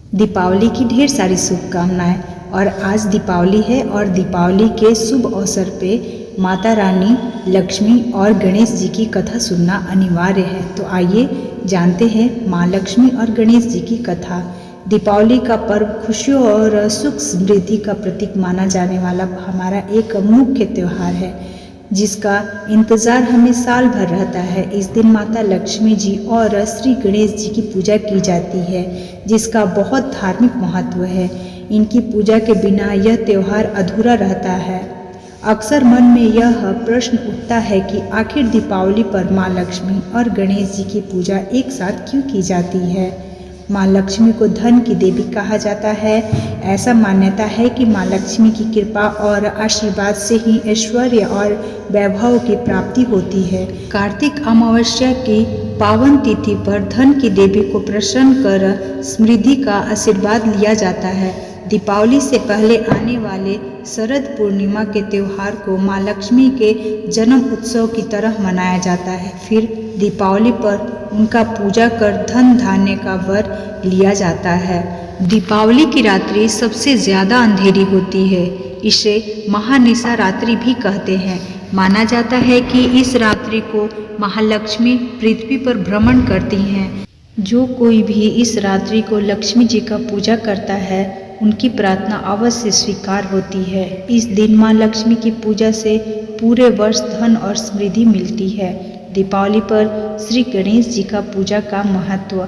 दीपावली की ढेर सारी शुभकामनाएं। और आज दीपावली है और दीपावली के शुभ अवसर पे माता रानी, लक्ष्मी और गणेश जी की कथा सुनना अनिवार्य है। तो आइए जानते हैं माँ लक्ष्मी और गणेश जी की कथा। दीपावली का पर्व खुशियों और सुख समृद्धि का प्रतीक माना जाने वाला हमारा एक मुख्य त्यौहार है, जिसका इंतज़ार हमें साल भर रहता है। इस दिन माता लक्ष्मी जी और श्री गणेश जी की पूजा की जाती है, जिसका बहुत धार्मिक महत्व है। इनकी पूजा के बिना यह त्यौहार अधूरा रहता है। अक्सर मन में यह प्रश्न उठता है कि आखिर दीपावली पर माँ लक्ष्मी और गणेश जी की पूजा एक साथ क्यों की जाती है। माँ लक्ष्मी को धन की देवी कहा जाता है। ऐसा मान्यता है कि माँ लक्ष्मी की कृपा और आशीर्वाद से ही ऐश्वर्य और वैभव की प्राप्ति होती है। कार्तिक अमावस्या की पावन तिथि पर धन की देवी को प्रसन्न कर समृद्धि का आशीर्वाद लिया जाता है। दीपावली से पहले आने वाले शरद पूर्णिमा के त्यौहार को माँ लक्ष्मी के जन्म उत्सव की तरह मनाया जाता है। फिर दीपावली पर उनका पूजा कर धन धान्य का वर लिया जाता है। दीपावली की रात्रि सबसे ज़्यादा अंधेरी होती है। इसे महानिशा रात्रि भी कहते हैं। माना जाता है कि इस रात्रि को महालक्ष्मी पृथ्वी पर भ्रमण करती हैं। जो कोई भी इस रात्रि को लक्ष्मी जी का पूजा करता है, उनकी प्रार्थना अवश्य स्वीकार होती है। इस दिन माँ लक्ष्मी की पूजा से पूरे वर्ष धन और समृद्धि मिलती है। दीपावली पर श्री गणेश जी का पूजा का महत्व।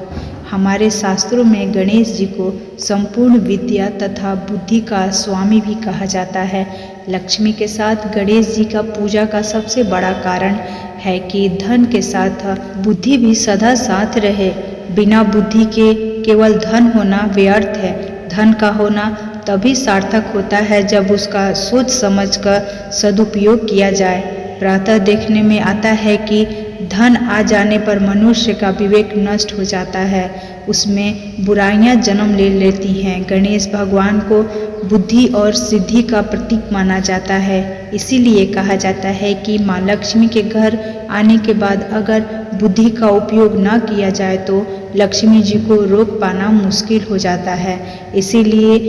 हमारे शास्त्रों में गणेश जी को संपूर्ण विद्या तथा बुद्धि का स्वामी भी कहा जाता है। लक्ष्मी के साथ गणेश जी का पूजा का सबसे बड़ा कारण है कि धन के साथ बुद्धि भी सदा साथ रहे। बिना बुद्धि के केवल धन होना व्यर्थ है। धन का होना तभी सार्थक होता है जब उसका सोच समझ कर सदुपयोग किया जाए। प्रातः देखने में आता है कि धन आ जाने पर मनुष्य का विवेक नष्ट हो जाता है, उसमें बुराइयां जन्म ले लेती हैं। गणेश भगवान को बुद्धि और सिद्धि का प्रतीक माना जाता है। इसीलिए कहा जाता है कि माँ लक्ष्मी के घर आने के बाद अगर बुद्धि का उपयोग न किया जाए तो लक्ष्मी जी को रोक पाना मुश्किल हो जाता है। इसीलिए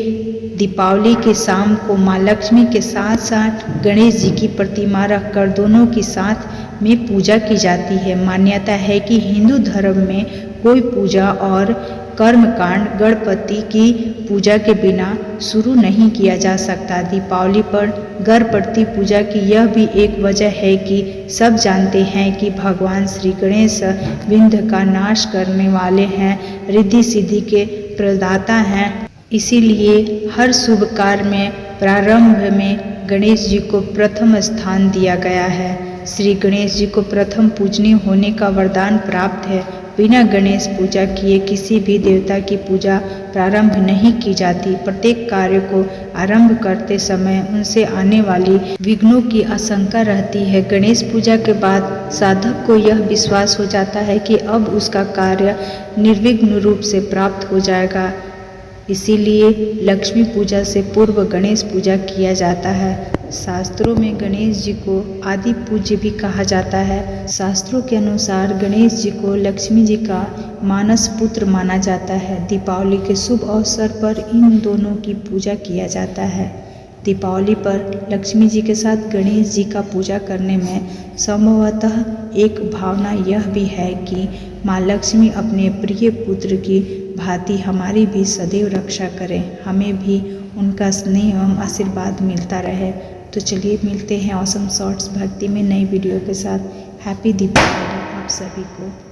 दीपावली के शाम को माँ लक्ष्मी के साथ साथ गणेश जी की प्रतिमा रखकर दोनों की साथ में पूजा की जाती है। मान्यता है कि हिंदू धर्म में कोई पूजा और कर्मकांड गणपति की पूजा के बिना शुरू नहीं किया जा सकता। दीपावली पर गणपति पूजा की यह भी एक वजह है कि सब जानते हैं कि भगवान श्री गणेश विघ्न का नाश करने वाले हैं, रिद्धि सिद्धि के प्रदाता हैं। इसीलिए हर शुभ कार्य में प्रारंभ में गणेश जी को प्रथम स्थान दिया गया है। श्री गणेश जी को प्रथम पूजनीय होने का वरदान प्राप्त है। बिना गणेश पूजा किए किसी भी देवता की पूजा प्रारंभ नहीं की जाती। प्रत्येक कार्य को आरंभ करते समय उनसे आने वाली विघ्नों की आशंका रहती है। गणेश पूजा के बाद साधक को यह विश्वास हो जाता है कि अब उसका कार्य निर्विघ्न रूप से प्राप्त हो जाएगा। इसीलिए लक्ष्मी पूजा से पूर्व गणेश पूजा किया जाता है। शास्त्रों में गणेश जी को आदि पूज्य भी कहा जाता है। शास्त्रों के अनुसार गणेश जी को लक्ष्मी जी का मानस पुत्र माना जाता है। दीपावली के शुभ अवसर पर इन दोनों की पूजा किया जाता है। दीपावली पर लक्ष्मी जी के साथ गणेश जी का पूजा करने में संभवतः एक भावना यह भी है कि माँ लक्ष्मी अपने प्रिय पुत्र की भांति हमारी भी सदैव रक्षा करें, हमें भी उनका स्नेह एवं आशीर्वाद मिलता रहे। तो चलिए मिलते हैं ऑसम शॉर्ट्स भक्ति में नई वीडियो के साथ। हैप्पी दीपावली आप सभी को।